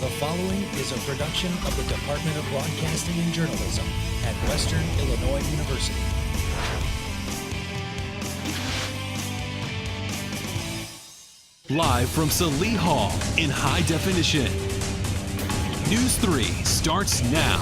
The following is a production of the Department of Broadcasting and Journalism at Western Illinois University. Live from Salee Hall in high definition. News 3 starts now.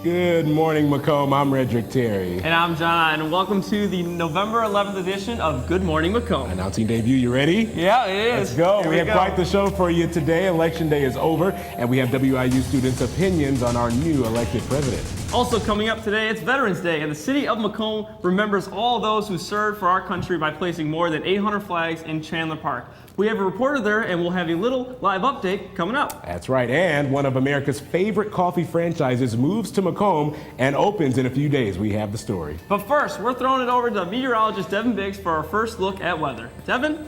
Good morning, Macomb. I'm Redrick Terry. And I'm John, and welcome to the November 11th edition of Good Morning Macomb. Announcing debut, you ready? Yeah, it is. Let's go. Here we have go. quite the show for you today. Election day is over, and we have WIU students' opinions on our new elected president. Also coming up today, it's Veterans Day, and the city of Macomb remembers all those who served for our country by placing more than 800 flags in Chandler Park. We have a reporter there, and we'll have a little live update coming up. That's right, and one of America's favorite coffee franchises moves to Macomb and opens in a few days. We have the story. But first, we're throwing it over to meteorologist Devin Biggs for our first look at weather. Devin?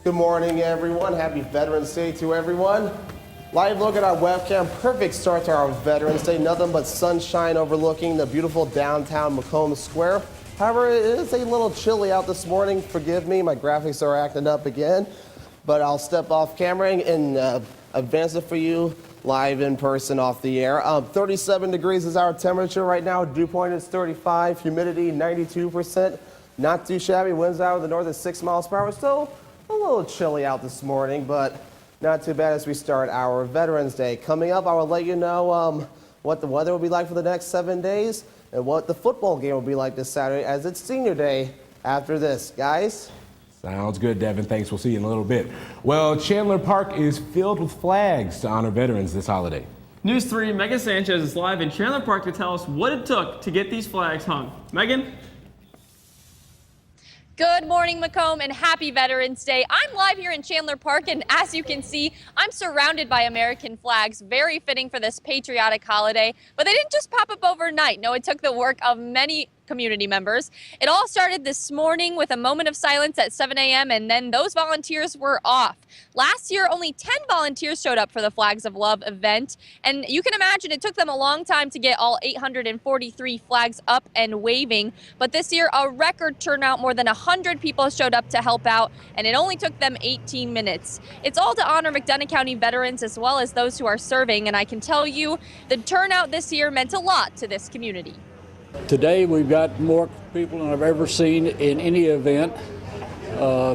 Good morning, everyone. Happy Veterans Day to everyone. Live look at our webcam. Perfect start to our Veterans Day. Nothing but sunshine overlooking the beautiful downtown Macomb Square. However, it is a little chilly out this morning. Forgive me, my graphics are acting up again. But I'll step off camera and advance it for you live in person off the air. 37 degrees is our temperature right now. Dew point is 35. Humidity 92%. Not too shabby. Winds out of the north at 6 miles per hour. Still a little chilly out this morning, but not too bad as we start our Veterans Day. Coming up, I will let you know what the weather will be like for the next 7 days and what the football game will be like this Saturday as it's senior day after this. Guys? Sounds good, Devin. Thanks. We'll see you in a little bit. Well, Chandler Park is filled with flags to honor veterans this holiday. News 3, Megan Sanchez is live in Chandler Park to tell us what it took to get these flags hung. Megan? Good morning, Macomb, and happy Veterans Day. I'm live here in Chandler Park, and as you can see, I'm surrounded by American flags, very fitting for this patriotic holiday. But they didn't just pop up overnight. No, it took the work of many community members. It all started this morning with a moment of silence at 7 a.m. and then those volunteers were off. Last year, only 10 volunteers showed up for the Flags of Love event, and you can imagine it took them a long time to get all 843 flags up and waving. But this year, a record turnout, more than 100 people showed up to help out, and it only took them 18 minutes. It's all to honor McDonough County veterans as well as those who are serving, and I can tell you the turnout this year meant a lot to this community. Today we've got more people than I've ever seen in any event.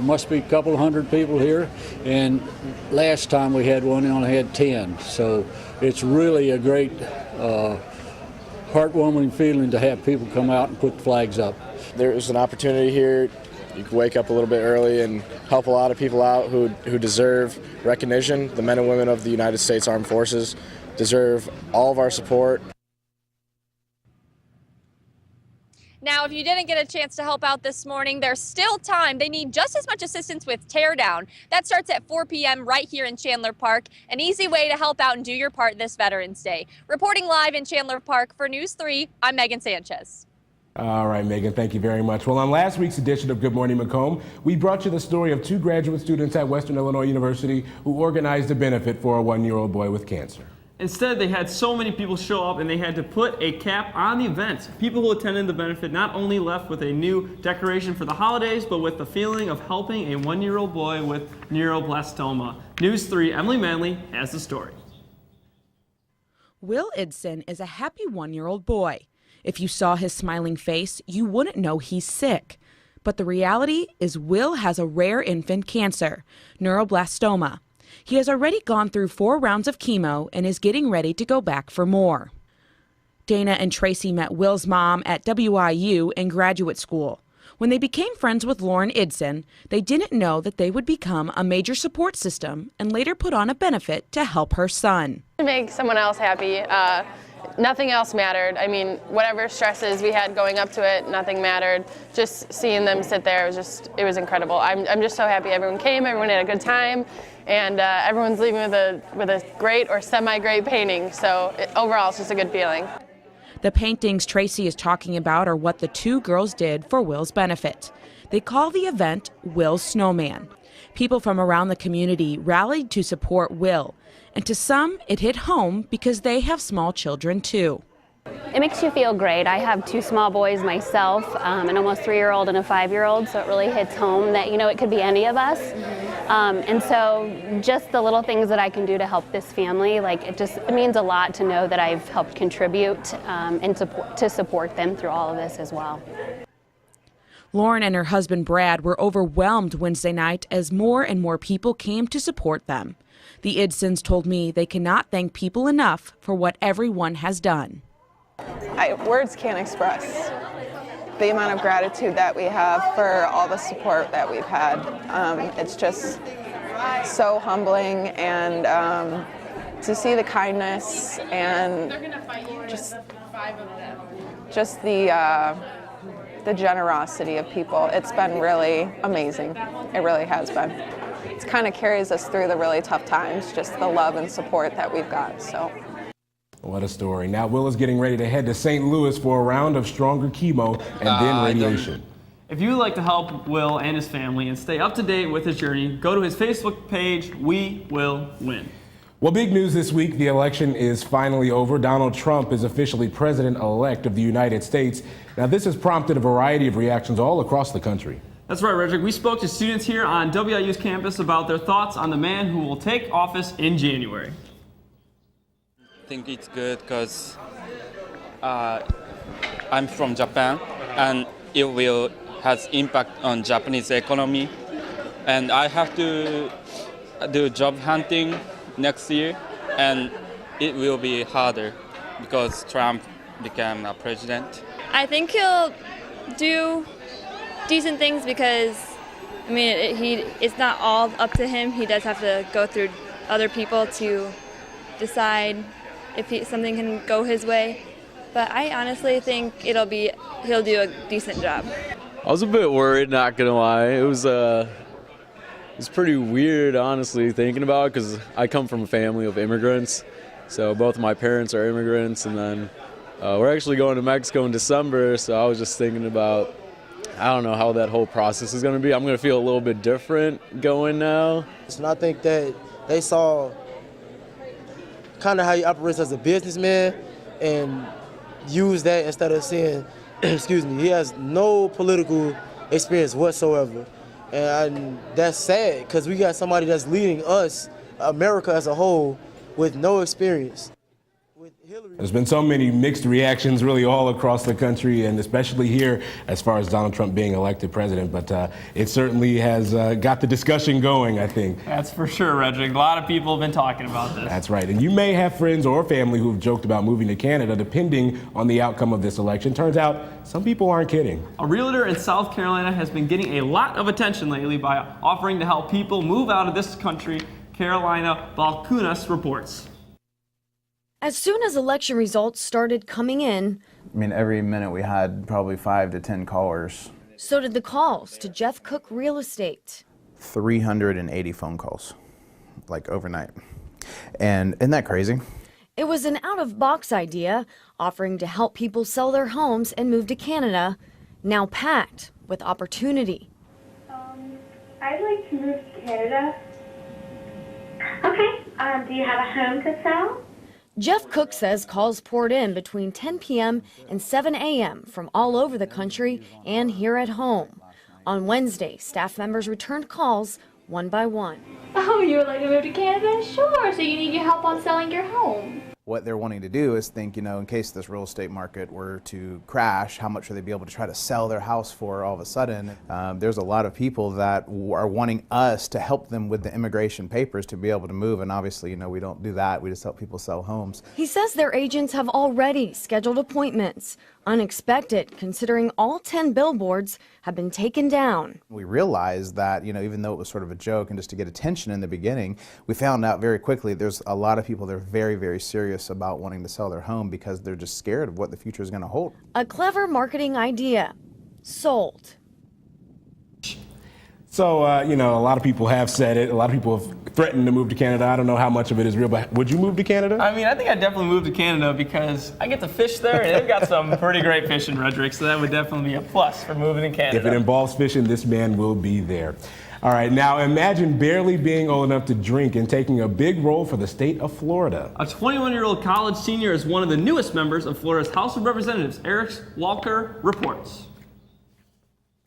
Must be a couple hundred people here, and last time we had one, we only had 10. So it's really a great heartwarming feeling to have people come out and put flags up. There's an opportunity here. You can wake up a little bit early and help a lot of people out who deserve recognition. The men and women of the United States Armed Forces deserve all of our support. Now, if you didn't get a chance to help out this morning, there's still time. They need just as much assistance with teardown. That starts at 4 p.m. right here in Chandler Park. An easy way to help out and do your part this Veterans Day. Reporting live in Chandler Park for News 3, I'm Megan Sanchez. All right, Megan, thank you very much. Well, on last week's edition of Good Morning Macomb, we brought you the story of 2 graduate students at Western Illinois University who organized a benefit for a 1-year-old boy with cancer. Instead, they had so many people show up and they had to put a cap on the event. People who attended the benefit not only left with a new decoration for the holidays, but with the feeling of helping a 1-year-old boy with neuroblastoma. News 3, Emily Manley has the story. Will Idson is a happy 1-year-old boy. If you saw his smiling face, you wouldn't know he's sick. But the reality is Will has a rare infant cancer, neuroblastoma. He has already gone through 4 rounds of chemo and is getting ready to go back for more. Dana and Tracy met Will's mom at WIU in graduate school. When they became friends with Lauren Idson, they didn't know that they would become a major support system and later put on a benefit to help her son. To make someone else happy, nothing else mattered. I mean, whatever stresses we had going up to it, nothing mattered. Just seeing them sit there, it was incredible. I'm just so happy everyone came, everyone had a good time, and everyone's leaving with a great or semi-great painting. So overall, it's just a good feeling. The paintings Tracy is talking about are what the 2 girls did for Will's benefit. They call the event Will's Snowman. People from around the community rallied to support Will, and to some, it hit home because they have small children too. It makes you feel great. I have 2 small boys myself, an almost 3-year-old and a 5-year-old, so it really hits home that, it could be any of us. And so just the little things that I can do to help this family, it means a lot to know that I've helped contribute and to support them through all of this as well. Lauren and her husband Brad were overwhelmed Wednesday night as more and more people came to support them. The Idsons told me they cannot thank people enough for what everyone has done. Words can't express the amount of gratitude that we have for all the support that we've had. It's just so humbling, and to see the kindness and just the generosity of people. It's been really amazing. It really has been. It kind of carries us through the really tough times, just the love and support that we've got. So. What a story. Now Will is getting ready to head to St. Louis for a round of stronger chemo and then radiation. If you would like to help Will and his family and stay up to date with his journey, go to his Facebook page, We Will Win. Well, big news this week. The election is finally over. Donald Trump is officially president-elect of the United States. Now, this has prompted a variety of reactions all across the country. That's right, Redrick. We spoke to students here on WIU's campus about their thoughts on the man who will take office in January. I think it's good because I'm from Japan, and it will has impact on Japanese economy, and I have to do job hunting next year, and it will be harder because Trump became a president. I think he'll do decent things because, it's not all up to him. He does have to go through other people to decide if something can go his way. But I honestly think he'll do a decent job. I was a bit worried, not gonna lie. It was pretty weird, honestly, thinking about it, because I come from a family of immigrants. So both of my parents are immigrants, and then we're actually going to Mexico in December. So I was just thinking about, I don't know how that whole process is gonna be. I'm gonna feel a little bit different going now. And I think that they saw kind of how he operates as a businessman and use that instead of saying, excuse me, he has no political experience whatsoever. And that's sad because we got somebody that's leading us, America as a whole, with no experience. There's been so many mixed reactions really all across the country, and especially here as far as Donald Trump being elected president, but it certainly has got the discussion going, I think. That's for sure, Redrick. A lot of people have been talking about this. That's right, and you may have friends or family who've joked about moving to Canada depending on the outcome of this election. Turns out some people aren't kidding. A realtor in South Carolina has been getting a lot of attention lately by offering to help people move out of this country. Carolina Balkunas reports. As soon as election results started coming in, every minute we had probably 5 to 10 callers. So did the calls to Jeff Cook Real Estate. 380 phone calls, overnight. And isn't that crazy? It was an out-of-box idea, offering to help people sell their homes and move to Canada, now packed with opportunity. I'd like to move to Canada. Okay, do you have a home to sell? Jeff Cook says calls poured in between 10 p.m. and 7 a.m. from all over the country and here at home. On Wednesday, staff members returned calls one by one. Oh, you would like to move to Canada? Sure, so you need your help on selling your home. What they're wanting to do is think, in case this real estate market were to crash, how much would they be able to try to sell their house for all of a sudden? There's a lot of people that are wanting us to help them with the immigration papers to be able to move, and obviously, we don't do that. We just help people sell homes. He says their agents have already scheduled appointments. Unexpected, considering all 10 billboards have been taken down. We realized that, even though it was sort of a joke and just to get attention in the beginning, we found out very quickly there's a lot of people that are very, very serious about wanting to sell their home because they're just scared of what the future is going to hold. A clever marketing idea. Sold. So, a lot of people have said it. A lot of people have threatened to move to Canada. I don't know how much of it is real, but would you move to Canada? I think I'd definitely move to Canada because I get to fish there, and they've got some pretty great fishing, Redrick, so that would definitely be a plus for moving to Canada. If it involves fishing, this man will be there. All right, now imagine barely being old enough to drink and taking a big role for the state of Florida. A 21-year-old college senior is one of the newest members of Florida's House of Representatives. Eric Walker reports.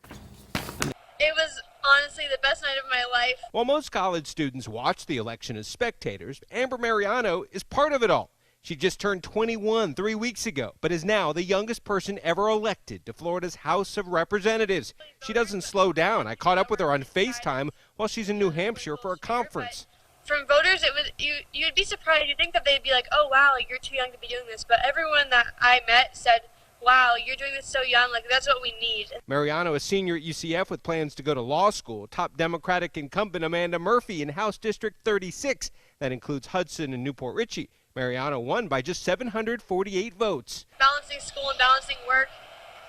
It was honestly the best night of my life. While most college students watch the election as spectators, Amber Mariano is part of it all. She just turned 21 3 weeks ago, but is now the youngest person ever elected to Florida's House of Representatives. She doesn't slow down. I caught up with her on FaceTime while she's in New Hampshire for a conference. From voters, you'd be surprised. You'd think that they'd be like, oh, wow, like, you're too young to be doing this. But everyone that I met said, wow, you're doing this so young, like that's what we need. Mariano, a senior at UCF with plans to go to law school, top Democratic incumbent Amanda Murphy in House District 36. That includes Hudson and Newport Richey. Mariano won by just 748 votes. Balancing school and balancing work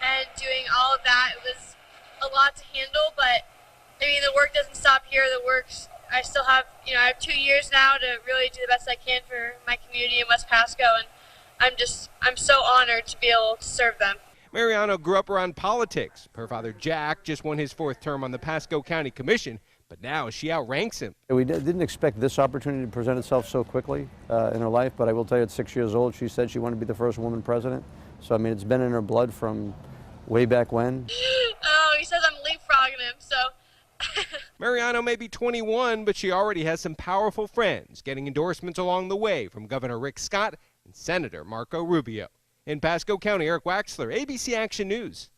and doing all of that, it was a lot to handle, but I mean, the work doesn't stop here. I still have, I have 2 years now to really do the best I can for my community in West Pasco, and I'm so honored to be able to serve them. Mariano grew up around politics. Her father, Jack, just won his 4th term on the Pasco County Commission, but now she outranks him. We didn't expect this opportunity to present itself so quickly in her life, but I will tell you at 6 years old, she said she wanted to be the first woman president. So, I mean, it's been in her blood from way back when. Oh, he says I'm leapfrogging him, so. Mariano may be 21, but she already has some powerful friends, getting endorsements along the way from Governor Rick Scott and Senator Marco Rubio. In Pasco County, Eric Waxler, ABC Action News.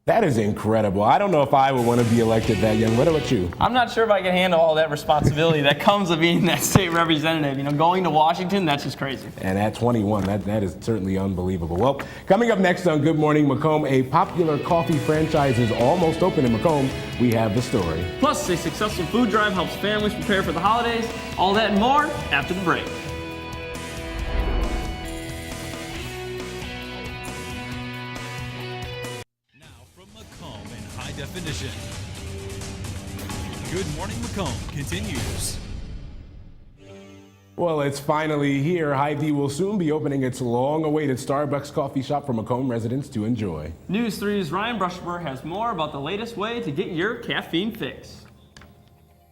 That is incredible. I don't know if I would want to be elected that young. What about you? I'm not sure if I can handle all that responsibility that comes with being that state representative. Going to Washington, that's just crazy. And at 21, that is certainly unbelievable. Well, coming up next on Good Morning Macomb, a popular coffee franchise is almost open in Macomb. We have the story. Plus, a successful food drive helps families prepare for the holidays. All that and more after the break. Definition. Good Morning Macomb continues. Well, it's finally here. Hy-Vee will soon be opening its long-awaited Starbucks coffee shop for Macomb residents to enjoy. News 3's Ryan Brushburg has more about the latest way to get your caffeine fix.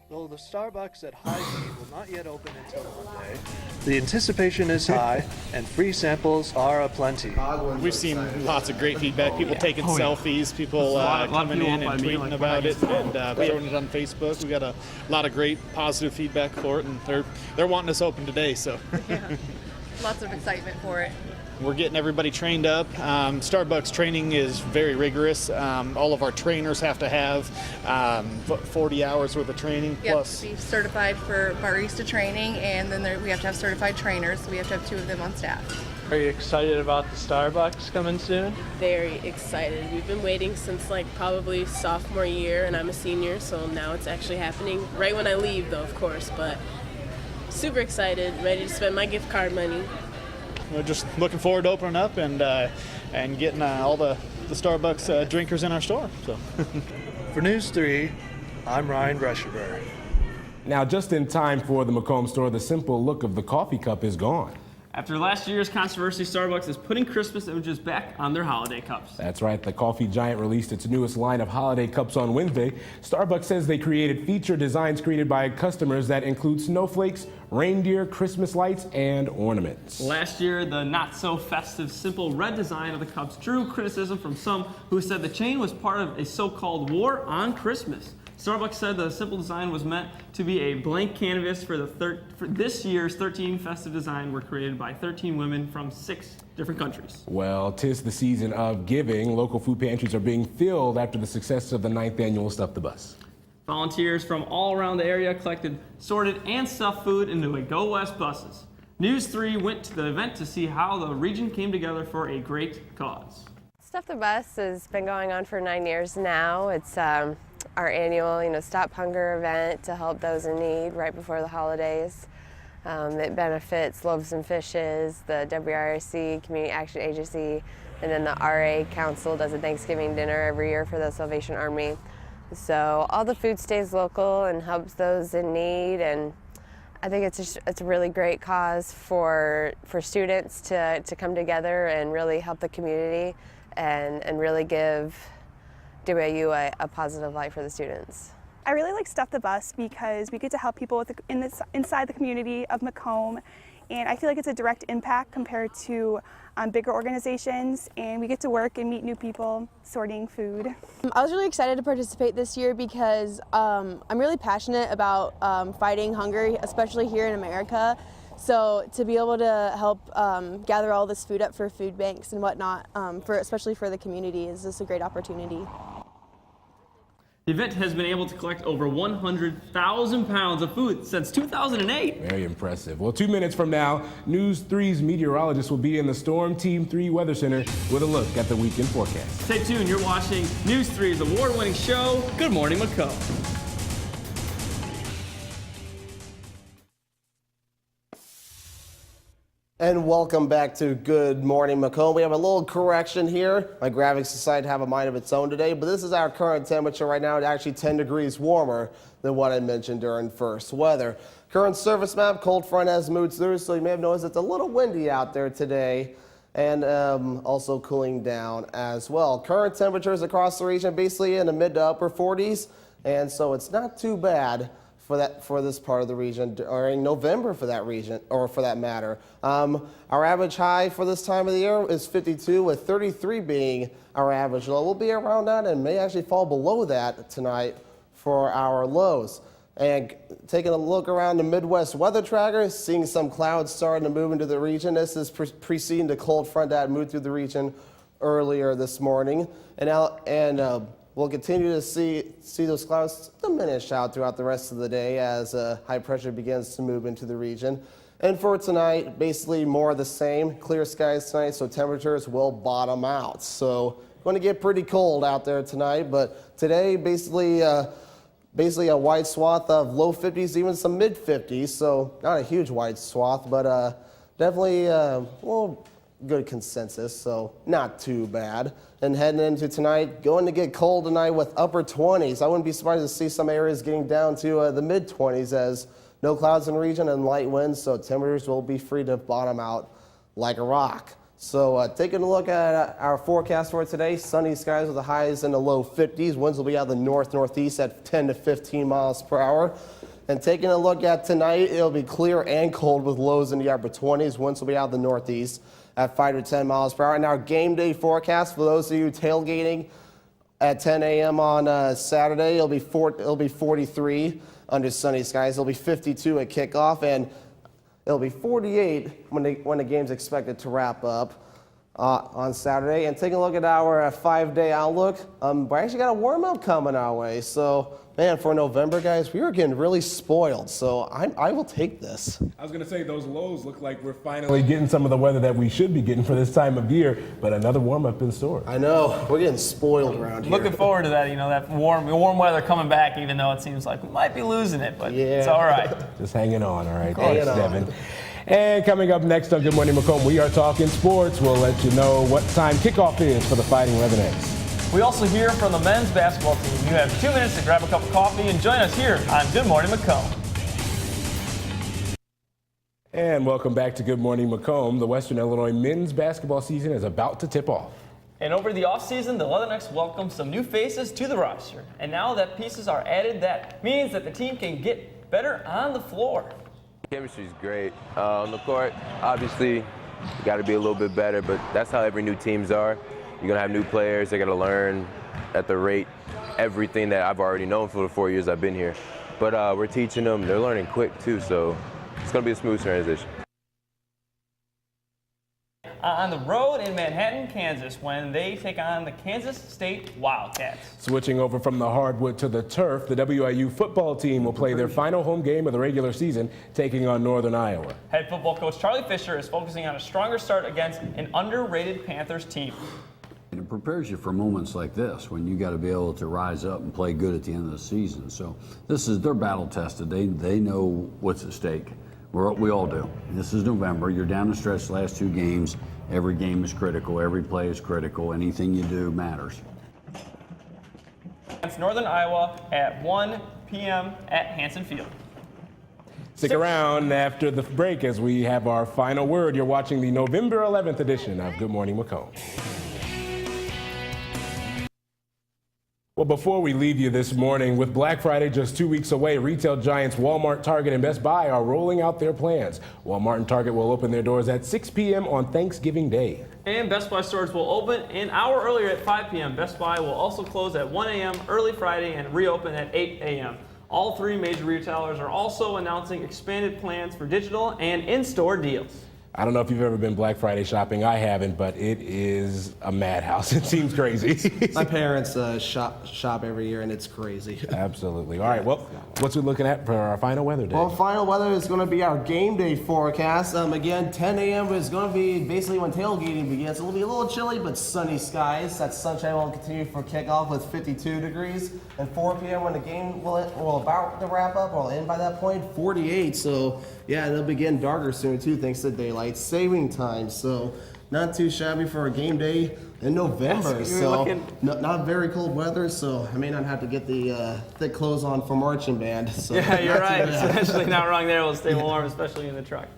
Though the Starbucks at Hy-Vee will not yet open until Monday, the anticipation is high and free samples are aplenty. We've seen lots of great feedback, people taking selfies, people coming in and tweeting about it and throwing it on Facebook. We've got a lot of great positive feedback for it, and they're wanting us open today. So lots of excitement for it. We're getting everybody trained up. Starbucks training is very rigorous. All of our trainers have to have 40 hours worth of training. Yep, plus. Be certified for barista training, and then we have to have certified trainers, so we have to have 2 of them on staff. Are you excited about the Starbucks coming soon? Very excited. We've been waiting since probably sophomore year, and I'm a senior, so now it's actually happening right when I leave, though, of course, but super excited, ready to spend my gift card money. We're just looking forward to opening up and getting all the Starbucks drinkers in our store. So. For News 3, I'm Ryan Brushburg. Now, just in time for the Macomb store, the simple look of the coffee cup is gone. After last year's controversy, Starbucks is putting Christmas images back on their holiday cups. That's right. The coffee giant released its newest line of holiday cups on Wednesday. Starbucks says they created feature designs created by customers that include snowflakes, reindeer, Christmas lights, and ornaments. Last year, the not-so-festive simple red design of the cups drew criticism from some who said the chain was part of a so-called war on Christmas. Starbucks said the simple design was meant to be a blank canvas for this year's 13 festive design were created by 13 women from 6 different countries. Well, 'tis the season of giving. Local food pantries are being filled after the success of the 9th annual Stuff the Bus. Volunteers from all around the area collected, sorted, and stuffed food into a Go West buses. News 3 went to the event to see how the region came together for a great cause. Stuff the Bus has been going on for 9 years now. It's our annual, Stop Hunger event to help those in need right before the holidays. It benefits Loaves and Fishes, the WRC, Community Action Agency, and then the RA Council does a Thanksgiving dinner every year for the Salvation Army. So all the food stays local and helps those in need, and I think it's a really great cause for students to come together and really help the community and really give WIU a positive light for the students. I really like Stuff the Bus because we get to help people inside the community of Macomb, and I feel like it's a direct impact compared to bigger organizations, and we get to work and meet new people sorting food. I was really excited to participate this year because I'm really passionate about fighting hunger, especially here in America. So to be able to help gather all this food up for food banks and whatnot, especially for the community, is just a great opportunity. The event has been able to collect over 100,000 pounds of food since 2008. Very impressive. Well, 2 minutes from now, News 3's meteorologist will be in the Storm Team 3 Weather Center with a look at the weekend forecast. Stay tuned. You're watching News 3's award-winning show, Good Morning Macomb. And welcome back to Good Morning Macomb. We have a little correction here. My graphics decided to have a mind of its own today, but this is our current temperature right now. It's actually 10 degrees warmer than what I mentioned during first weather. Current surface map, cold front has moved through, so you may have noticed it's a little windy out there today, and also cooling down as well. Current temperatures across the region basically in the mid to upper 40s, and so it's not too bad for this part of the region during November for that region, or for that matter. Our average high for this time of the year is 52, with 33 being our average low. We'll be around that and may actually fall below that tonight for our lows. And taking a look around the Midwest weather tracker, seeing some clouds starting to move into the region. This is preceding the cold front that moved through the region earlier this morning. We'll continue to see those clouds diminish out throughout the rest of the day as high pressure begins to move into the region. And for tonight, basically more of the same. Clear skies tonight, so temperatures will bottom out. So going to get pretty cold out there tonight, but today basically a wide swath of low 50s, even some mid 50s. So not a huge wide swath, but definitely good consensus, so not too bad. And heading into tonight, going to get cold tonight with upper 20s. I wouldn't be surprised to see some areas getting down to the mid 20s as no clouds in the region and light winds, so temperatures will be free to bottom out like a rock. So taking a look at our forecast for today, sunny skies with the highs in the low 50s. Winds will be out of the north-northeast at 10 to 15 miles per hour. And taking a look at tonight, it'll be clear and cold with lows in the upper 20s. Winds will be out of the northeast at 5 to 10 miles per hour. And our game day forecast for those of you tailgating at 10 a.m. on Saturday, it'll be 43 under sunny skies. It'll be 52 at kickoff, and it'll be 48 when the game's expected to wrap up on Saturday. And taking a look at our 5-day outlook, we actually got a warm-up coming our way. So, man, for November, guys, we are getting really spoiled. So I will take this. I was going to say, those lows look like we're finally getting some of the weather that we should be getting for this time of year, but another warm-up in store. I know. We're getting spoiled around here. Looking forward to that, that warm weather coming back, even though it seems like we might be losing it, but it's all right. Just hanging on, all right. Thanks, Devin. And coming up next on Good Morning Macomb, we are talking sports. We'll let you know what time kickoff is for the Fighting Leathernecks. We also hear from the men's basketball team. You have 2 minutes to grab a cup of coffee and join us here on Good Morning Macomb. And welcome back to Good Morning Macomb. The Western Illinois men's basketball season is about to tip off. And over the offseason, the Leathernecks welcome some new faces to the roster. And now that pieces are added, that means that the team can get better on the floor. Chemistry's great. On the court, obviously, you got to be a little bit better, but that's how every new teams are. You're going to have new players. They got to learn at the rate everything that I've already known for the 4 years I've been here. But we're teaching them. They're learning quick, too, so it's going to be a smooth transition. On the road in Manhattan, Kansas, when they take on the Kansas State Wildcats. Switching over from the hardwood to the turf, the WIU football team will play their final home game of the regular season, taking on Northern Iowa. Head football coach Charlie Fisher is focusing on a stronger start against an underrated Panthers team. It prepares you for moments like this when you got to be able to rise up and play good at the end of the season. So they're battle tested. They know what's at stake. We all do. This is November. You're down the stretch the last 2 games. Every game is critical. Every play is critical. Anything you do matters. Against Northern Iowa at 1 p.m. at Hanson Field. Stick around after the break as we have our final word. You're watching the November 11th edition of Good Morning Macomb. Well, before we leave you this morning, with Black Friday just 2 weeks away, retail giants Walmart, Target, and Best Buy are rolling out their plans. Walmart and Target will open their doors at 6 p.m. on Thanksgiving Day. And Best Buy stores will open an hour earlier at 5 p.m. Best Buy will also close at 1 a.m. early Friday and reopen at 8 a.m. All three major retailers are also announcing expanded plans for digital and in-store deals. I don't know if you've ever been Black Friday shopping. I haven't, but it is a madhouse. It seems crazy. My parents shop every year, and it's crazy. Absolutely. All right, well, what's we looking at for our final weather day? Well, final weather is going to be our game day forecast. Again, 10 a.m. is going to be basically when tailgating begins. It will be a little chilly, but sunny skies. That sunshine will continue for kickoff with 52 degrees. And 4 p.m. when the game will about to wrap up, or end by that point, 48. So, yeah, it'll be getting darker soon, too, thanks to daylight saving time. So not too shabby for a game day in November. Yes, so not very cold weather, so I may not have to get the thick clothes on for marching band. So yeah, you're right. Especially not wrong there. We'll stay warm, especially in the truck.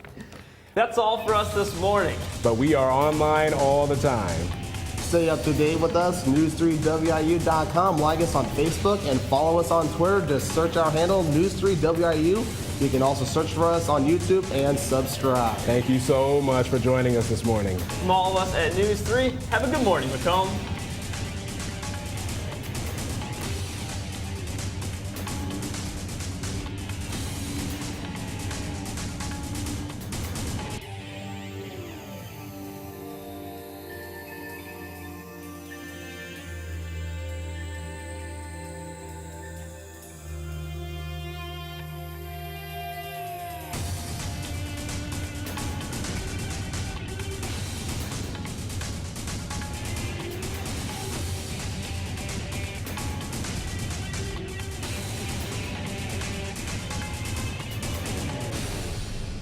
That's all for us this morning. But we are online all the time. Stay up to date with us, news3wiu.com. Like us on Facebook and follow us on Twitter. Just search our handle, News3WIU. You can also search for us on YouTube and subscribe. Thank you so much for joining us this morning. From all of us at News 3, have a good morning, Macomb.